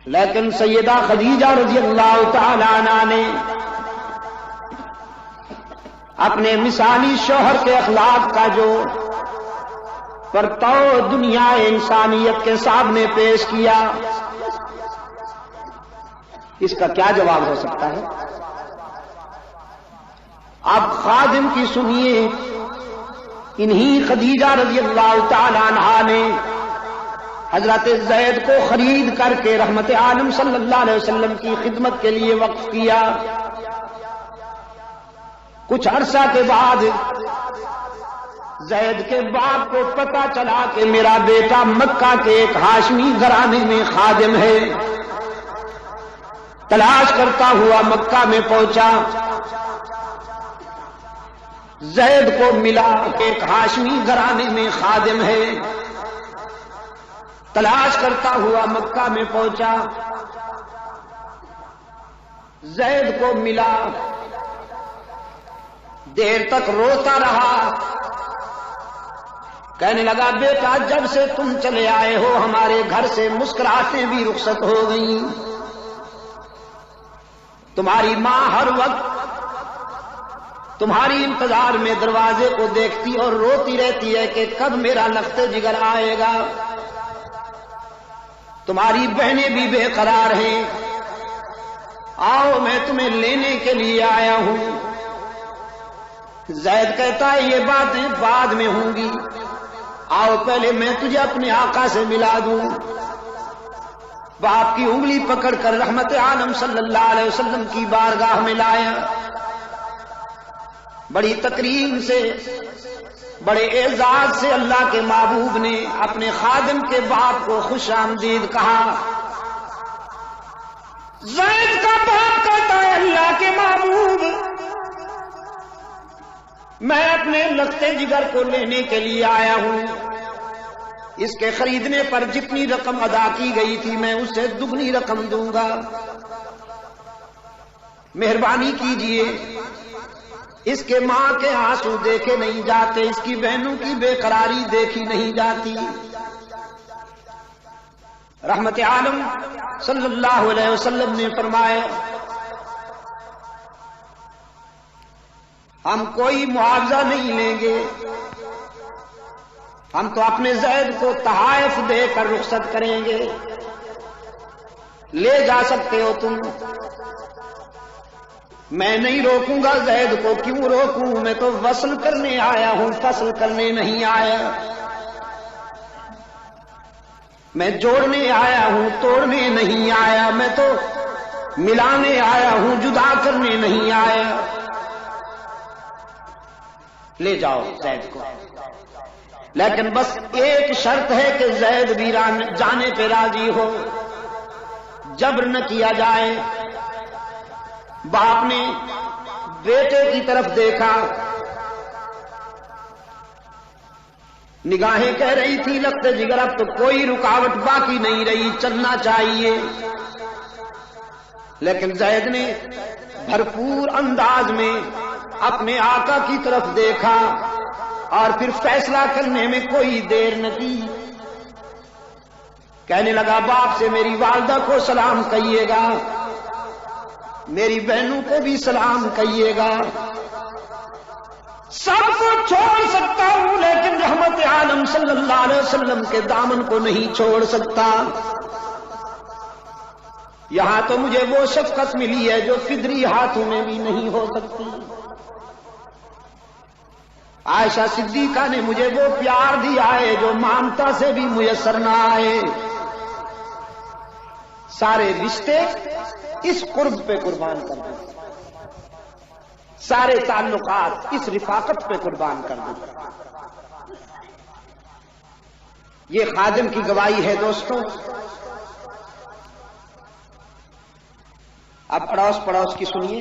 لیکن سیدہ خدیجہ رضی اللہ تعالی عنہا نے اپنے مثالی شوہر کے اخلاق کا جو پرتو دنیا انسانیت کے سامنے پیش کیا، اس کا کیا جواب ہو سکتا ہے؟ اب خادم کی سنیے، انہی خدیجہ رضی اللہ تعالی عنہا نے حضرت زید کو خرید کر کے رحمت عالم صلی اللہ علیہ وسلم کی خدمت کے لیے وقف کیا۔ کچھ عرصہ کے بعد زید کے باپ کو پتہ چلا کہ میرا بیٹا مکہ کے ایک ہاشمی گھرانے میں خادم ہے۔ تلاش کرتا ہوا مکہ میں پہنچا، زید کو ملا کہ ایک ہاشمی گھرانے میں خادم ہے۔ تلاش کرتا ہوا مکہ میں پہنچا، زید کو ملا، دیر تک روتا رہا، کہنے لگا بیٹا جب سے تم چلے آئے ہو ہمارے گھر سے مسکراہٹیں بھی رخصت ہو گئیں۔ تمہاری ماں ہر وقت تمہاری انتظار میں دروازے کو دیکھتی اور روتی رہتی ہے کہ کب میرا لخت جگر آئے گا۔ تمہاری بہنیں بھی بے قرار ہیں، آؤ میں تمہیں لینے کے لیے آیا ہوں۔ زید کہتا ہے یہ باتیں بعد میں ہوں گی، آؤ پہلے میں تجھے اپنے آقا سے ملا دوں۔ باپ کی انگلی پکڑ کر رحمت عالم صلی اللہ علیہ وسلم کی بارگاہ میں لایا، بڑی تکریم سے، بڑے اعزاز سے اللہ کے محبوب نے اپنے خادم کے باپ کو خوش آمدید کہا۔ زید کا باپ کہتا ہے اللہ کے محبوب میں اپنے لخت جگر کو لینے کے لیے آیا ہوں، اس کے خریدنے پر جتنی رقم ادا کی گئی تھی میں اسے دگنی رقم دوں گا، مہربانی کیجئے۔ اس کے ماں کے آنسو دیکھے نہیں جاتے، اس کی بہنوں کی بے قراری دیکھی نہیں جاتی۔ رحمت عالم صلی اللہ علیہ وسلم نے فرمایا ہم کوئی معاوضہ نہیں لیں گے، ہم تو اپنے زید کو تحائف دے کر رخصت کریں گے، لے جا سکتے ہو تم، میں نہیں روکوں گا زید کو، کیوں روکوں، میں تو وصل کرنے آیا ہوں، فصل کرنے نہیں آیا، میں جوڑنے آیا ہوں، توڑنے نہیں آیا، میں تو ملانے آیا ہوں، جدا کرنے نہیں آیا، لے جاؤ زید کو۔ لیکن بس ایک شرط ہے کہ زید بھی جانے پہ راضی ہو، جبر نہ کیا جائے۔ باپ نے بیٹے کی طرف دیکھا، نگاہیں کہہ رہی تھی لخت جگر اب تو کوئی رکاوٹ باقی نہیں رہی، چلنا چاہیے، لیکن زید نے بھرپور انداز میں اپنے آقا کی طرف دیکھا اور پھر فیصلہ کرنے میں کوئی دیر نہ کی، کہنے لگا باپ سے میری والدہ کو سلام کہیے گا، میری بہنوں کو بھی سلام کہیے گا، سب کو چھوڑ سکتا ہوں لیکن رحمت عالم صلی اللہ علیہ وسلم کے دامن کو نہیں چھوڑ سکتا۔ یہاں تو مجھے وہ شفقت ملی ہے جو فدری ہاتھوں میں بھی نہیں ہو سکتی، عائشہ صدیقہ نے مجھے وہ پیار دیا ہے جو مامتا سے بھی میسر نہ آئے۔ سارے رشتے اس قرب پہ قربان کر دیں، سارے تعلقات اس رفاقت پہ قربان کر دیں۔ یہ خادم کی گواہی ہے دوستوں۔ اب اڑوس پڑوس کی سنیے۔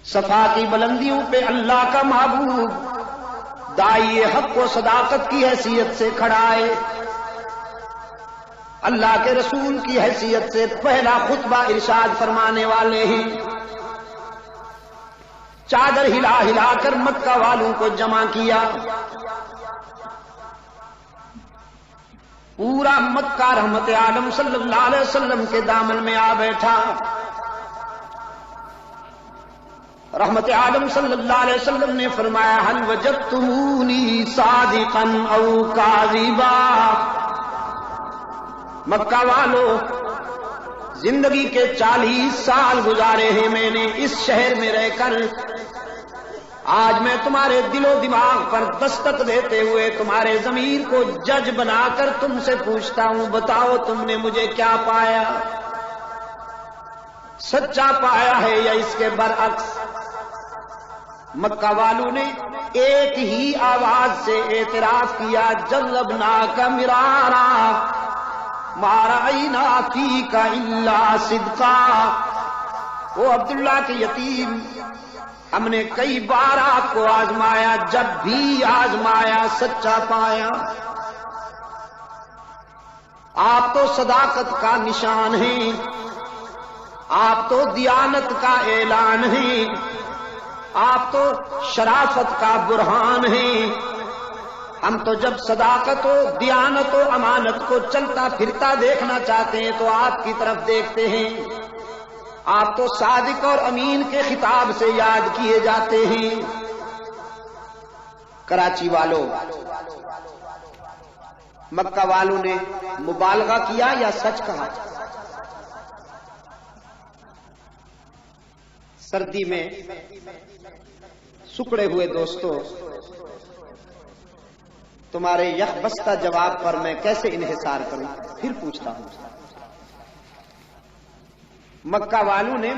صفا کی بلندیوں پہ اللہ کا محبوب داعی حق و صداقت کی حیثیت سے کھڑا ہے، اللہ کے رسول کی حیثیت سے پہلا خطبہ ارشاد فرمانے والے ہیں۔ چادر ہلا ہلا کر مکہ والوں کو جمع کیا، پورا مکہ رحمت عالم صلی اللہ علیہ وسلم کے دامن میں آ بیٹھا. رحمت عالم صلی اللہ علیہ وسلم نے فرمایا هل وجدتمونی صادقا او کاذبا. مکہ والو، زندگی کے 40 سال گزارے ہیں میں نے اس شہر میں رہ کر. آج میں تمہارے دل و دماغ پر دستک دیتے ہوئے تمہارے ضمیر کو جج بنا کر تم سے پوچھتا ہوں، بتاؤ تم نے مجھے کیا پایا؟ سچا پایا ہے یا اس کے برعکس؟ مکہ والوں نے ایک ہی آواز سے اعتراف کیا، جربناک مرارا ما رأینا فیک الا صدقا. وہ عبداللہ کے یتیم، ہم نے کئی بار آپ کو آزمایا، جب بھی آزمایا سچا پایا. آپ تو صداقت کا نشان ہیں، آپ تو دیانت کا اعلان ہیں، آپ تو شرافت کا برہان ہیں. ہم تو جب صداقت و دیانت و امانت کو چلتا پھرتا دیکھنا چاہتے ہیں تو آپ کی طرف دیکھتے ہیں. آپ تو صادق اور امین کے خطاب سے یاد کیے جاتے ہیں. کراچی والوں، مکہ والوں نے مبالغہ کیا یا سچ کہا؟ سردی میں سکڑے ہوئے دوستوں، تمہارے یخ بستہ جواب پر میں کیسے انحصار کروں؟ پھر پوچھتا ہوں، مکہ والوں نے